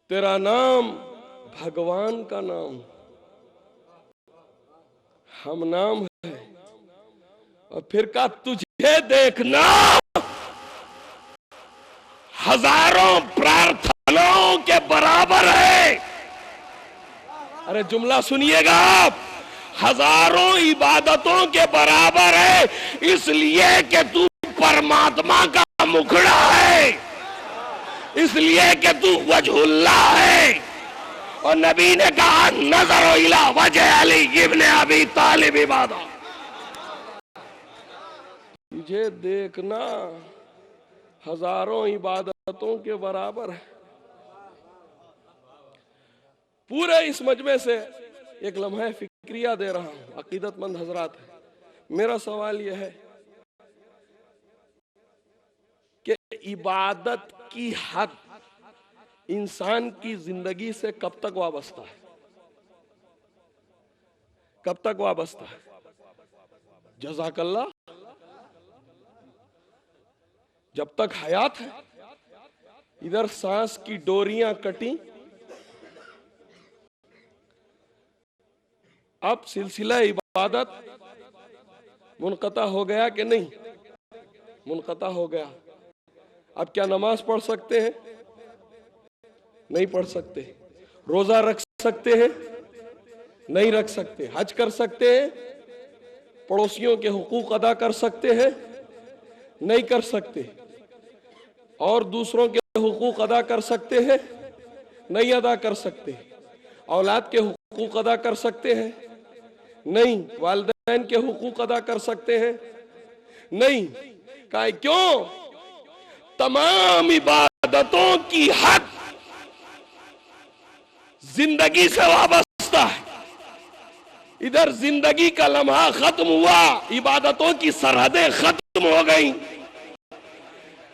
तेरा नाम भगवान का नाम हम नाम है। और फिर कहा, तुझे देखना हजारों प्रार्थनाओं के बराबर है। अरे जुमला सुनिएगा आप, हजारों इबादतों के बराबर है, इसलिए कि तू परमात्मा का मुखड़ा है, इसलिए कि तू वजहुल्ला है। और नबी ने कहा, नजर इला वजह अली इब्न अबी तालिब इबादा, तुझे देखना हजारों इबादतों के बराबर है। पूरे इस मजमे से एक लम्हा फिक्रिया दे रहा हूं, अकीदतमंद हजरात है। मेरा सवाल यह है कि इबादत की हद इंसान की जिंदगी से कब तक वाबस्ता है? कब तक वाबस्ता है? जज़ाकल्लाह, जब तक हयात है। इधर सांस की डोरियां कटी, अब सिलसिला इबादत मुनक़ता हो गया कि नहीं? मुनक़ता हो गया। अब क्या नमाज पढ़ सकते हैं? नहीं पढ़ सकते। रोजा रख सकते हैं? नहीं रख सकते। हज कर सकते हैं? पड़ोसियों के हुकूक अदा कर सकते हैं? नहीं कर सकते। और दूसरों के हुकूक अदा कर सकते हैं? नहीं अदा कर सकते। औलाद के हुकूक अदा कर सकते हैं? नहीं। वालिदैन के हुकूक अदा कर सकते हैं? नहीं। कहा क्यों? तमाम इबादतों की हद जिंदगी से वाबस्ता है। इधर जिंदगी का लम्हा खत्म हुआ, इबादतों की सरहदें खत्म हो गई।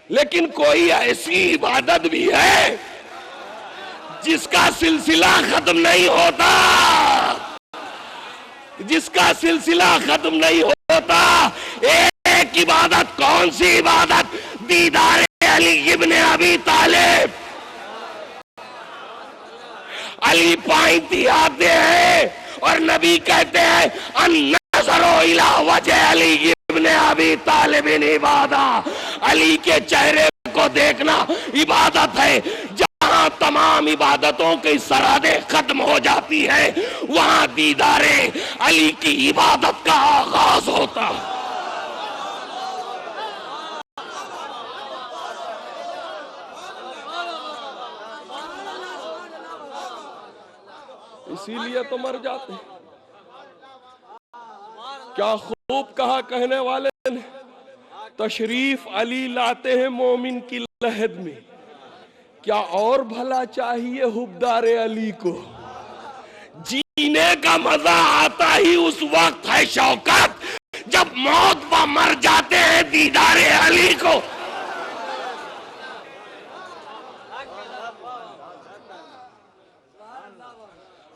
लेकिन कोई ऐसी इबादत भी है जिसका सिलसिला खत्म नहीं होता, जिसका सिलसिला खत्म नहीं होता। एक इबादत, कौन सी इबादत? दीदार अली इब्न अबी तालिब। अली पाइती आते हैं और नबी कहते हैं, अन्नज़रो इला वजह अली इब्न अबी तालिब इबादा। अली के चेहरे को देखना इबादत है। जहां तमाम इबादतों की सरहदें खत्म हो जाती है, वहां दीदारे अली की इबादत का आगाज होता है। इसीलिए तो मर जाते हैं। क्या खूब कहा कहने वाले ने, तशरीफ अली लाते हैं मोमिन की लहद में, क्या और भला चाहिए हुब्बारे अली को। जीने का मजा आता ही उस वक्त है शौकत, जब मौत पर मर जाते हैं दीदारे अली को।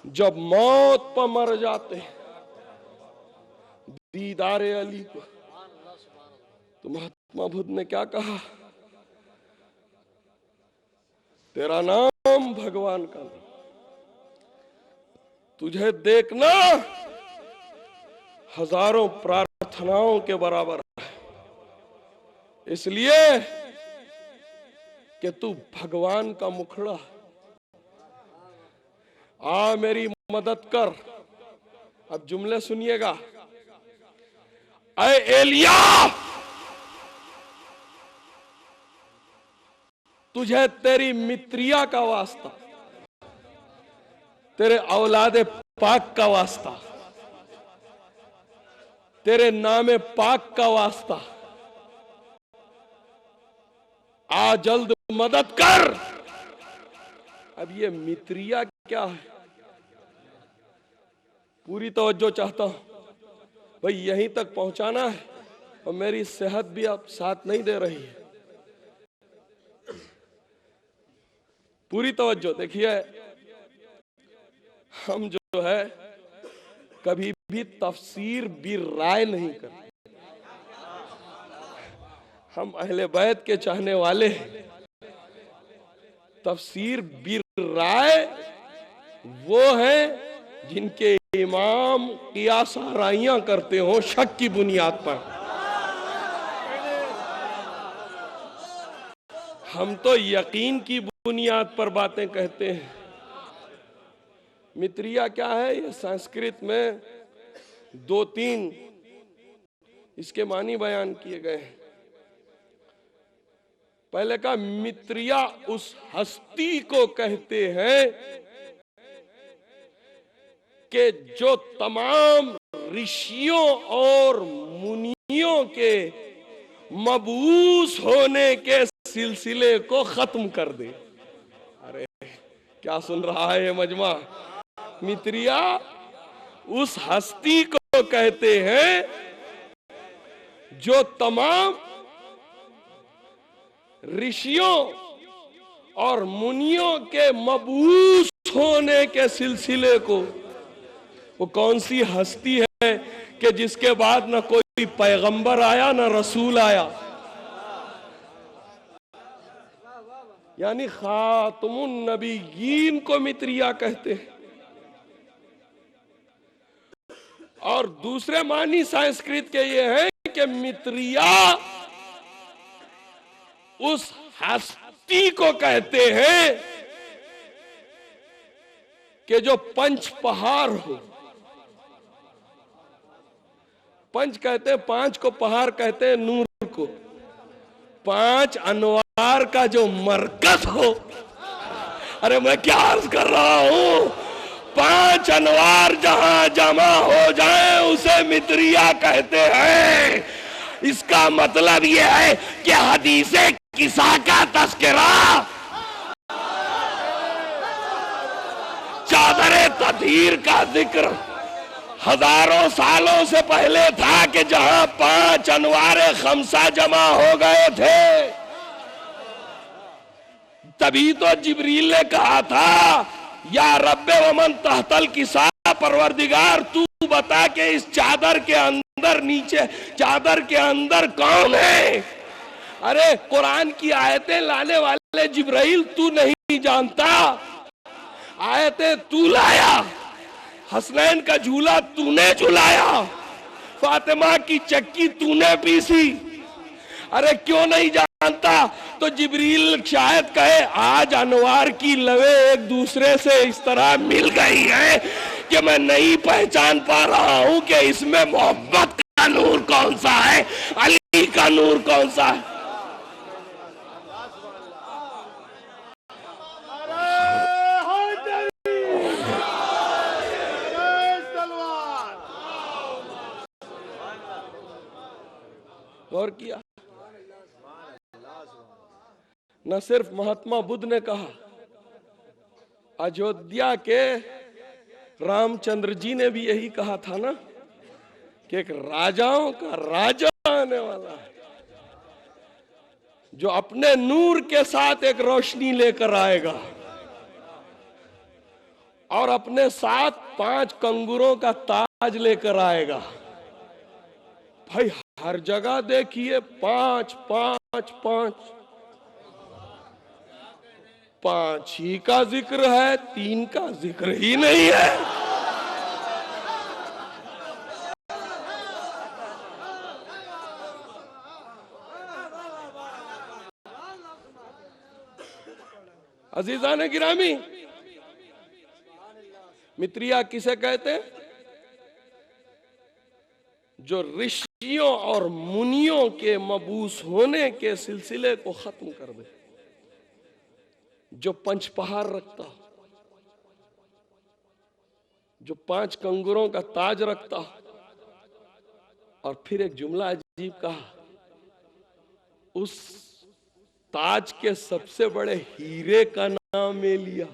जब मौत पर मर जाते हैं दीदारे अली को। तो महात्मा बुद्ध ने क्या कहा, तेरा नाम भगवान का नाम, तुझे देखना हजारों प्रार्थनाओं के बराबर है, इसलिए कि तू भगवान का मुखड़ा। आ मेरी मदद कर। अब जुमले सुनिएगा। ऐ एलिया, तुझे तेरी मित्रिया का वास्ता, तेरे औलादे पाक का वास्ता, तेरे नामे पाक का वास्ता, आ जल्द मदद कर। अब ये मित्रिया क्या है, पूरी तवज्जो चाहता हूं भाई, यहीं तक पहुंचाना है और मेरी सेहत भी अब साथ नहीं दे रही है। पूरी तवज्जो देखिए, हम जो है कभी भी तफसीर भी राय नहीं करते। हम अहले बैत के चाहने वाले हैं। तफसीर भी राय वो हैं जिनके इमाम कियास आराइयां करते हो शक की बुनियाद पर। हम तो यकीन की बुनियाद पर बातें कहते हैं। मित्रिया क्या है, ये संस्कृत में 2-3 इसके मानी बयान किए गए हैं। पहले का मित्रिया उस हस्ती को कहते हैं कि जो तमाम ऋषियों और मुनियों के मबूस होने के सिलसिले को खत्म कर दे। अरे क्या सुन रहा है ये मजमा। मित्रिया उस हस्ती को कहते हैं जो तमाम ऋषियों और मुनियों के मबूस होने के सिलसिले को। वो कौन सी हस्ती है कि जिसके बाद न कोई पैगंबर आया न रसूल आया, यानी खातमुन नबीयीन को मित्रिया कहते हैं। और दूसरे मानी संस्कृत के ये है कि मित्रिया उस हस्ती को कहते हैं कि जो पंच पहाड़ हो। पंच कहते हैं, 5 को पहाड़ कहते हैं नूर को। 5 अनवार का जो मरकज हो। अरे मैं क्या अर्ज कर रहा हूं, 5 अनवार जहां जमा हो जाए उसे मित्रिया कहते हैं। इसका मतलब यह है कि हदीसे किसा का तस्करा चादरे तदहीर का जिक्र हजारों सालों से पहले था कि जहां 5 अनवारे खमसा जमा हो गए थे, तभी तो जिब्रील ने कहा था, या रब्बे वमन तहतल किसा, परवरदिगार तू बता के इस चादर के अंदर, नीचे चादर के अंदर कौन है। अरे कुरान की आयतें लाने वाले जिब्राइल तू नहीं जानता, आयतें तू लाया। हसनैन का झूला तूने झुलाया, फातिमा की चक्की तूने पीसी। अरे क्यों नहीं जानता। तो जिब्रील शायद कहे आज अनवार की लवे एक दूसरे से इस तरह मिल गई है कि मैं नहीं पहचान पा रहा हूं कि इसमें मोहब्बत का नूर कौन सा है, अली का नूर कौन सा है। और किया न सिर्फ महात्मा बुद्ध ने कहा, अयोध्या के रामचंद्र जी ने भी यही कहा था ना कि एक राजाओं का राजा आने वाला है जो अपने नूर के साथ एक रोशनी लेकर आएगा और अपने साथ 5 कंगूरों का ताज लेकर आएगा। भाई हर जगह देखिए 5 5 5 5 ही का जिक्र है, 3 का जिक्र ही नहीं है। अजीजान गिरामी, मित्रिया किसे कहते हैं? जो ऋषियों और मुनियों के मबूस होने के सिलसिले को खत्म कर दे, जो पंचपहार रखता, जो 5 कंगूरों का ताज रखता। और फिर एक जुमला अजीब कहा, उस ताज के सबसे बड़े हीरे का नाम ले लिया।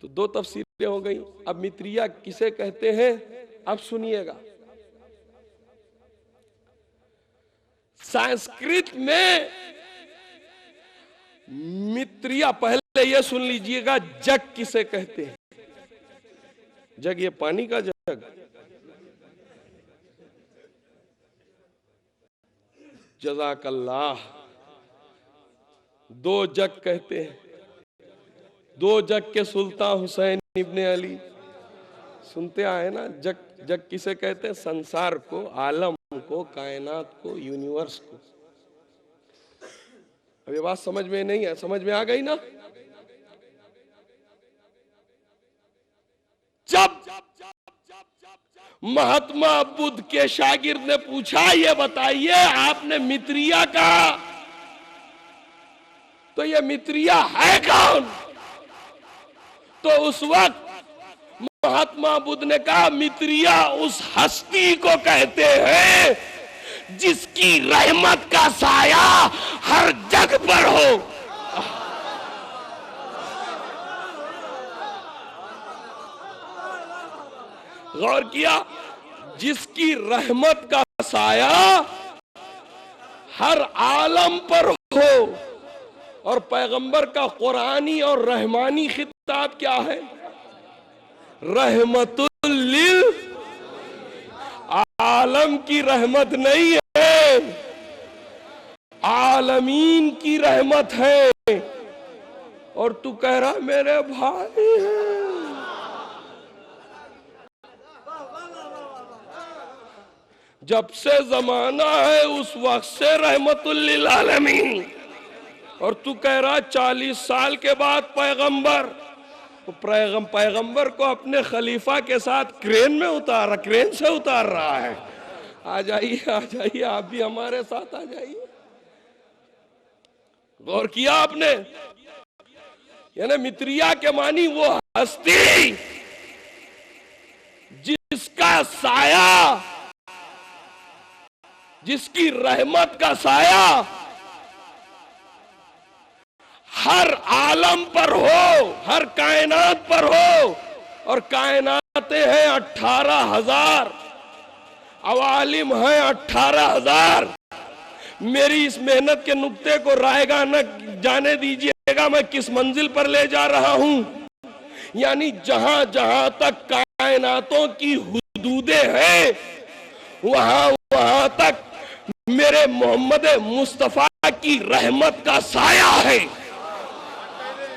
तो 2 तफसीरें हो गई। अब मित्रिया किसे कहते हैं, अब सुनिएगा। संस्कृत में मित्रिया, पहले यह सुन लीजिएगा, जग किसे कहते हैं? जग ये पानी का जग, जज़ाकल्लाह। 2 जग कहते हैं। 2 जग के सुल्तान हुसैन इब्ने अली, सुनते आए ना। जग जग किसे कहते हैं? संसार को, आलम को, कायनात को, यूनिवर्स को। अब ये बात समझ में नहीं है, समझ में आ गई ना? जब महात्मा बुद्ध के शागिर्द ने पूछा, ये बताइए आपने मित्रिया कहा, तो ये मित्रिया है कौन? तो उस वक्त महात्मा बुद्ध ने कहा, मित्रिया उस हस्ती को कहते हैं जिसकी रहमत का साया हर जग पर हो। गौर किया? जिसकी रहमत का साया हर आलम पर हो। और पैगंबर का कुरानी और रहमानी खिताब क्या है? रहमतुल लिल आलम की रहमत नहीं है, आलमीन की रहमत है। और तू कह रहा मेरे भाई है। जब से जमाना है उस वक्त से रहमतुल लिल आलमीन। और तू कह रहा 40 साल के बाद पैगंबर, तो पैगंबर को अपने खलीफा के साथ क्रेन में उतारा, क्रेन से उतार रहा है। आ जाइए आप भी हमारे साथ आ जाइए। गौर किया आपने? यानी मित्रिया के मानी वो हस्ती जिसका साया, जिसकी रहमत का साया हर आलम पर हो, हर कायनात पर हो। और कायनातें हैं 18,000, अवालिम हैं 18,000। मेरी इस मेहनत के नुक्ते को रायगा न जाने दीजिएगा मैं किस मंजिल पर ले जा रहा हूं। यानी जहां जहां तक कायनातों की हुदूदें हैं, वहां तक मेरे मोहम्मद मुस्तफा की रहमत का साया है।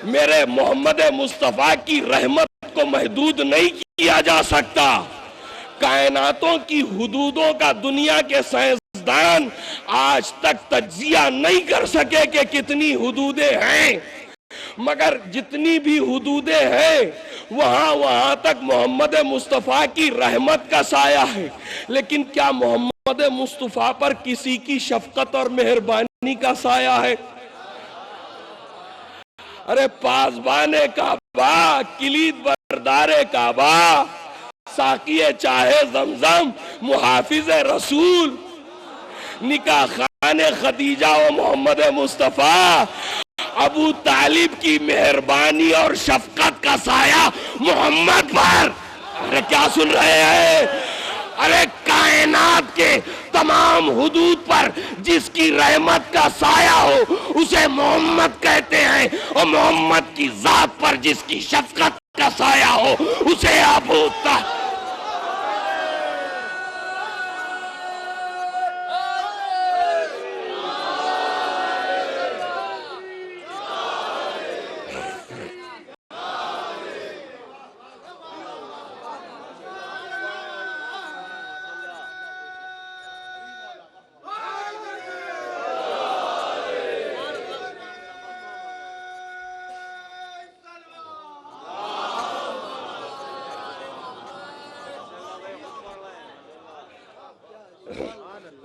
मेरे मोहम्मद मुस्तफा की रहमत को महदूद नहीं किया जा सकता। कायनातों की हुदूदों का दुनिया के साइंसदान आज तक तज्जिया नहीं कर सके कि कितनी हुदूदें हैं, मगर जितनी भी हुदूदें हैं वहां तक मोहम्मद मुस्तफा की रहमत का साया है। लेकिन क्या मोहम्मद मुस्तफा पर किसी की शफकत और मेहरबानी का साया है? अरे पासबाने काबा, किलीद बरदारे काबा, साकिए चाहे जमजम मुहाफिज रसूल, निकाह खाने खदीजा व मोहम्मद मुस्तफा, अबू तालिब की मेहरबानी और शफकत का साया मोहम्मद पर। अरे क्या सुन रहे हैं? अरे कायनात के तमाम हुदूद पर जिसकी रहमत का साया हो उसे मोहम्मद कहते हैं, और मोहम्मद की जात पर जिसकी शफकत का साया हो उसे अबू तालिब।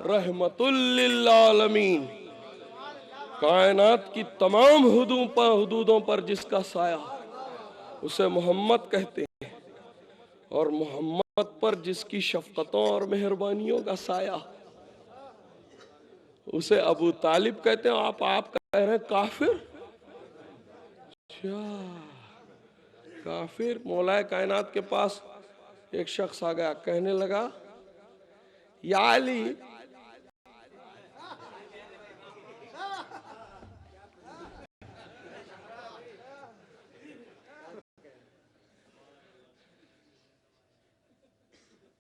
रहमतुल लिल आलमीन, कायनात की तमाम हुदूदों पर जिसका साया उसे मोहम्मद कहते हैं, और मोहम्मद पर जिसकी शफकतों और मेहरबानियों का साया उसे अबू तालिब कहते हैं। आप कह रहे हैं काफिर? अच्छा, काफिर। मौलाए कायनात के पास एक शख्स आ गया, कहने लगा, या अली,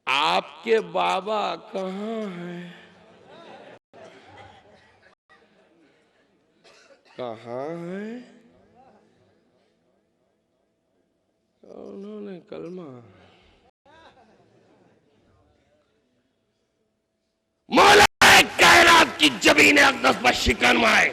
आपके बाबा कहाँ हैं? कहाँ हैं? उन्होंने कलमा। मौलाए कायनात की जबीन अक़दस पर शिकन माए।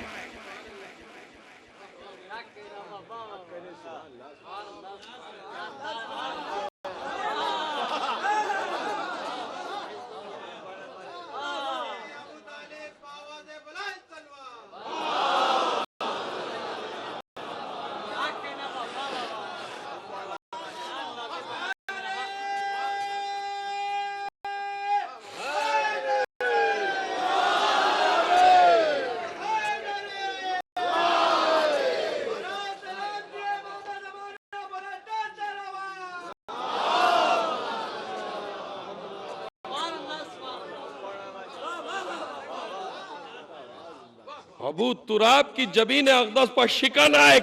अबू तुराब की जबीन अक़दस पर शिकन आए।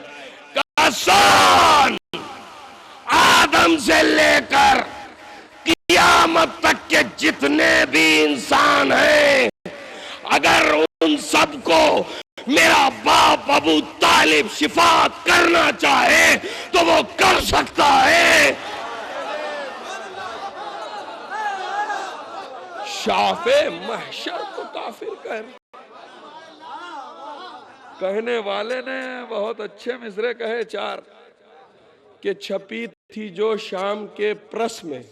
कसम, आदम से लेकर कियामत तक के जितने भी इंसान हैं, अगर उन सबको मेरा बाप अबू तालिब शिफात करना चाहे तो वो कर सकता है। शाफे महशर को काफिर कहने वाले ने बहुत अच्छे मिसरे कहे चार, कि छपी थी जो शाम के प्रेस में,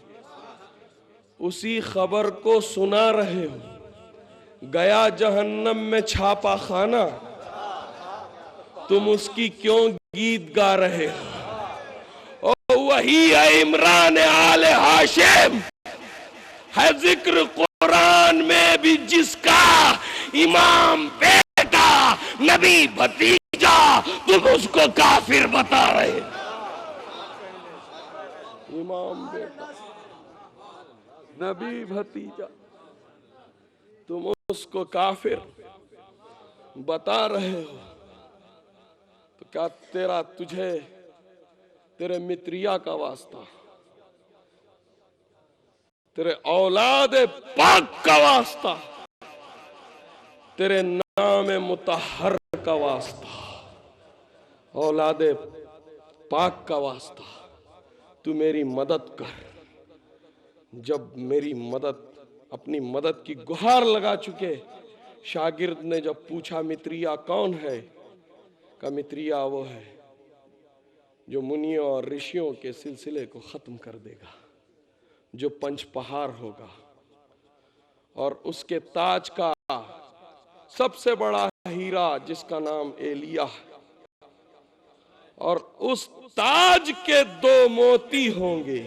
उसी खबर को सुना रहे हो, गया जहन्नम में छापा खाना, तुम उसकी क्यों गीत गा रहे हो? और वही है इमरान आले हाशिम, है जिक्र कुरान में भी जिसका, इमाम बेटा नबी भतीजा, तुम उसको काफिर बता रहे। इमाम बेटा नबी भतीजा, तुम उसको काफिर बता रहे हो। तो क्या तुझे तेरे मित्रिया का वास्ता, तेरे औलाद पाक का वास्ता, तेरे नाम मुतहर का वास्ता, औलाद पाक का वास्ता, तू मेरी मदद कर। जब मेरी मदद, अपनी मदद की गुहार लगा चुके शागिर्द ने जब पूछा मित्रिया कौन है, का मित्रिया वो है जो मुनियों और ऋषियों के सिलसिले को खत्म कर देगा, जो पंचपहार होगा, और उसके ताज का सबसे बड़ा हीरा जिसका नाम एलिया है, और उस ताज के 2 मोती होंगे,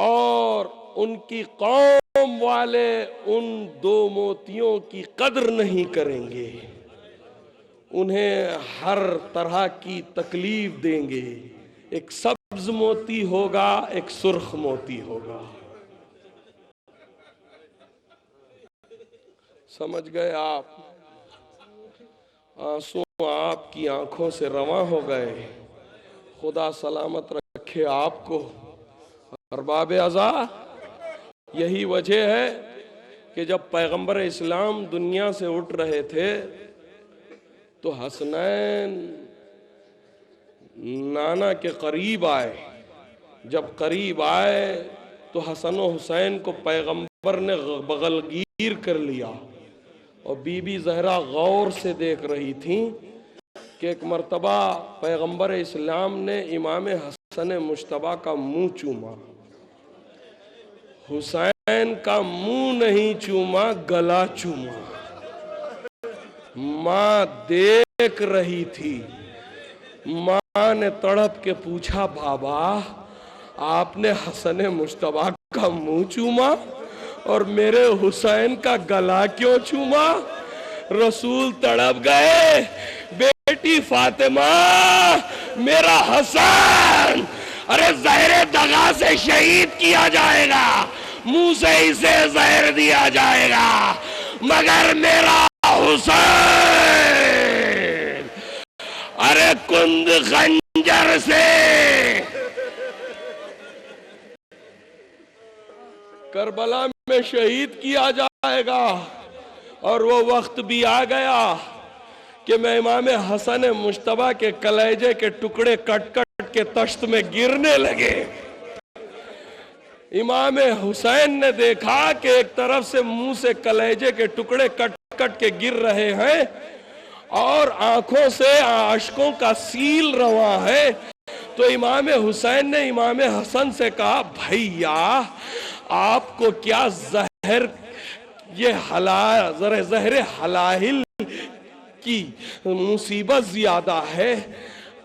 और उनकी कौम वाले उन 2 मोतियों की कदर नहीं करेंगे, उन्हें हर तरह की तकलीफ देंगे। एक सब्ज मोती होगा, एक सुर्ख मोती होगा। समझ गए आप? आंसू आपकी आंखों से रवां हो गए। खुदा सलामत रखे आपको। अरबाब अज़ा, यही वजह है कि जब पैगंबर इस्लाम दुनिया से उठ रहे थे तो हसनैन नाना के करीब आए। जब करीब आए तो हसन और हुसैन को पैगंबर ने बगलगीर कर लिया और बीबी ज़हरा गौर से देख रही थी कि एक मर्तबा पैगंबर इस्लाम ने इमाम हसन मुश्तबा का मुंह चूमा। हुसैन का मुंह नहीं चूमा, गला चूमा। माँ देख रही थी। माँ ने तड़प के पूछा, बाबा आपने हसन मुश्तबा का मुंह चूमा और मेरे हुसैन का गला क्यों चूमा? रसूल तड़प गए, बेटी फातिमा, मेरा हसन अरे ज़हर दगा से शहीद किया जाएगा, मुंह से इसे जहर दिया जाएगा, मगर मेरा हुसैन अरे कुंद खंजर से करबला में शहीद किया जाएगा। और वो वक्त भी आ गया कि मैं इमाम हसन मुश्तबा के कलेजे के टुकड़े कट कट के तश्त में गिरने लगे। इमाम हुसैन ने देखा कि एक तरफ से मुंह से कलेजे के टुकड़े कट कट के गिर रहे हैं और आंखों से आशिकों का सील रवा है। तो इमाम हुसैन ने इमाम हसन से कहा, भैया आपको क्या जहर ये जहर हलाहिल की मुसीबत ज्यादा है?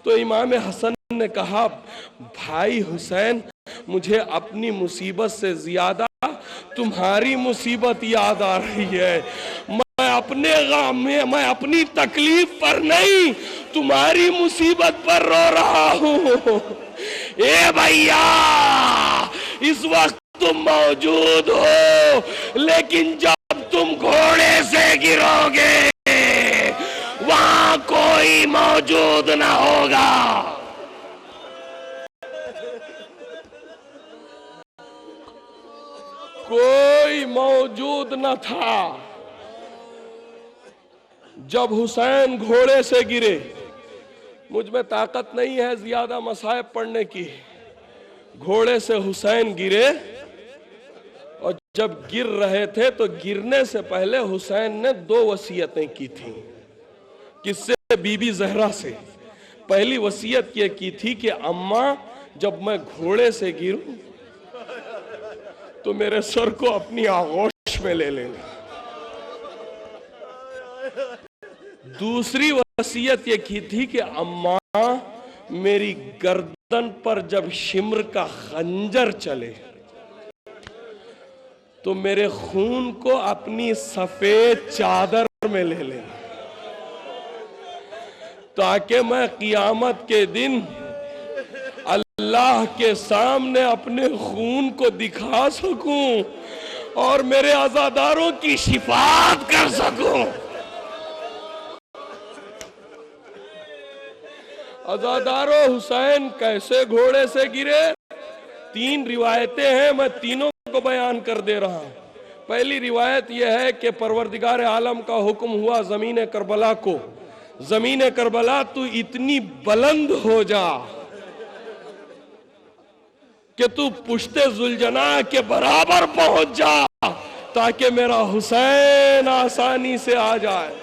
तो इमाम हसन ने कहा, भाई हुसैन मुझे अपनी मुसीबत से ज्यादा तुम्हारी मुसीबत याद आ रही है। मैं अपने गम में, मैं अपनी तकलीफ पर नहीं तुम्हारी मुसीबत पर रो रहा हूँ। ए भैया, इस वक्त तुम मौजूद हो, लेकिन जब तुम घोड़े से गिरोगे वहां कोई मौजूद ना होगा। कोई मौजूद न था। जब हुसैन घोड़े से गिरे, मुझ में ताकत नहीं है ज्यादा मसाइब पढ़ने की। घोड़े से हुसैन गिरे और जब गिर रहे थे तो गिरने से पहले हुसैन ने 2 वसीयतें की थी। किससे? बीबी ज़हरा से। पहली वसीयत ये की थी कि अम्मा जब मैं घोड़े से गिरूं तो मेरे सर को अपनी आगोश में ले लेना। दूसरी वसीयत ये की थी कि अम्मा मेरी गर्दन पर जब शिम्र का खंजर चले तो मेरे खून को अपनी सफेद चादर में ले लेना, ताकि मैं क़ियामत के दिन अल्लाह के सामने अपने खून को दिखा सकूं और मेरे आज़ादारों की शिफात कर सकूं। आज़ादारों, हुसैन कैसे घोड़े से गिरे? 3 रिवायतें हैं, मैं तीनों को बयान कर दे रहा हूं। पहली रिवायत यह है कि परवरदिगार आलम का हुक्म हुआ ज़मीन करबला को, ज़मीन करबला तू इतनी बुलंद हो जा कि तू पुश्ते जुलजना के बराबर पहुंच जा, ताकि मेरा हुसैन आसानी से आ जाए।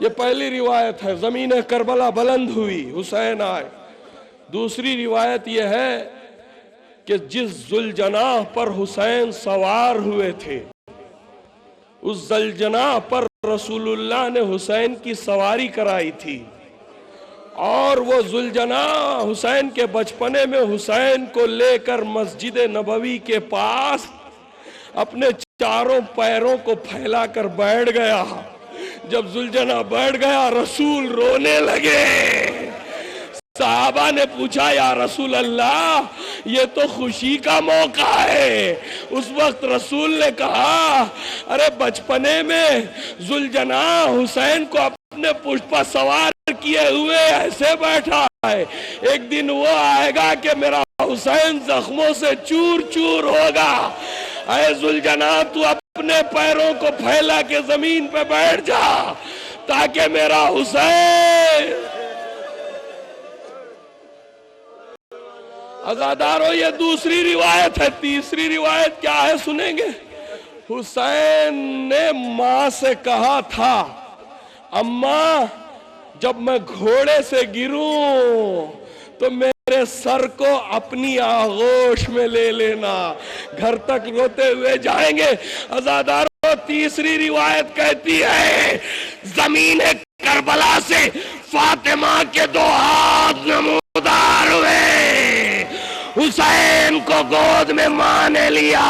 ये पहली रिवायत है। ज़मीन करबला बुलंद हुई, हुसैन आए। दूसरी रिवायत यह है कि जिस जुलजनाह पर हुसैन सवार हुए थे, उस जुलजनाह पर रसूलुल्लाह ने हुसैन की सवारी कराई थी और वो जुलजना हुसैन के बचपने में हुसैन को लेकर मस्जिद नबवी के पास अपने चारों पैरों को फैलाकर बैठ गया। जब जुलजना बैठ गया रसूल रोने लगे। साहबा ने पूछा या रसूल अल्लाह ये तो खुशी का मौका है। उस वक्त रसूल ने कहा अरे बचपने में जुलजना हुसैन को अपने पुष्प पर सवार किए हुए ऐसे बैठा है, एक दिन वो आएगा कि मेरा हुसैन जख्मों से चूर चूर होगा। ऐ जुलजना तू अपने पैरों को फैला के जमीन पे बैठ जा ताकि मेरा हुसैन। अज़ादारों ये दूसरी रिवायत है। तीसरी रिवायत क्या है सुनेंगे। हुसैन ने माँ से कहा था अम्मा जब मैं घोड़े से गिरूं तो मेरे सर को अपनी आगोश में ले लेना। घर तक रोते हुए जाएंगे। अज़ादारों तीसरी रिवायत कहती है जमीन करबला से फातिमा के 2 हाथ नमूदार हुए। हुसैन को गोद में मां ने लिया।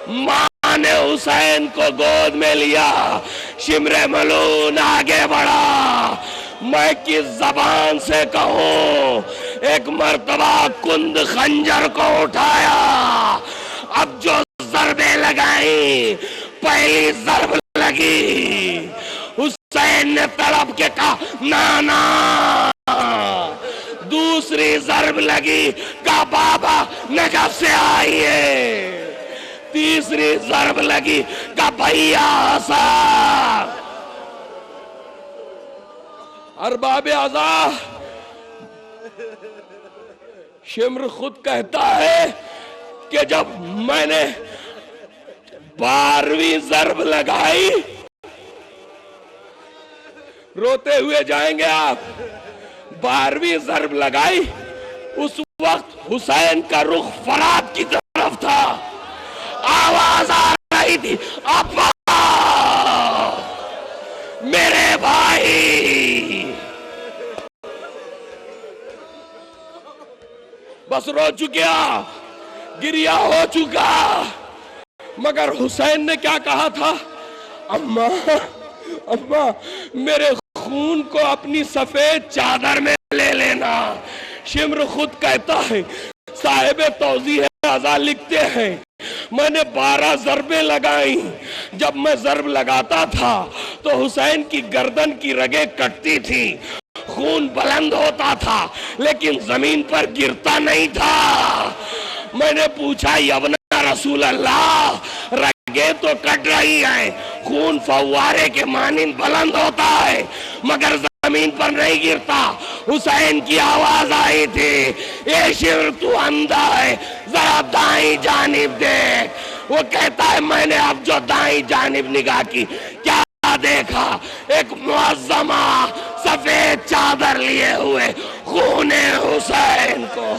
मां ने हुसैन को गोद में लिया। शिमरे मलून आगे बढ़ा। मैं किस जबान से कहूं। एक मर्तबा कुंद खंजर को उठाया। अब जो जरबे लगाई पहली जरब लगी। हुसैन ने तड़प के कहा ना ना। दूसरी जरब लगी का बाबा नजफ से आई है। तीसरी जरब लगी का भैया हसन। अरबाबे आज़ा शिम्र खुद कहता है कि जब मैंने 12वीं जरब लगाई, रोते हुए जाएंगे आप, 12वीं जरब लगाई उस वक्त हुसैन का रुख फरात की तरफ था। आवाज आ रही थी अब्बा मेरे भाई। बस रो चुका, गिरिया हो चुका। मगर हुसैन ने क्या कहा था अम्मा अम्मा मेरे खून को अपनी सफेद चादर में ले लेना। शिम्र खुद कहता है साहिब तौज़ीह आज़ा लिखते हैं मैंने 12 जरबें लगाई। जब मैं जरब लगाता था तो हुसैन की गर्दन की रगें कटती थी, खून बुलंद होता था लेकिन जमीन पर गिरता नहीं था। मैंने पूछा यबना रसूल अल्लाह रगें तो कट रही है, खून फव्वारे के मानिंद बुलंद होता है मगर जमीन पर नहीं गिरता। हुसैन की आवाज आई थी ये शिर तू अंधा है जरा दाई जानिब देख। वो कहता है मैंने अब जो दाई जानिब निगाह की क्या देखा, एक मुअज़्ज़मा सफेद चादर लिए हुए खूने हुसैन को।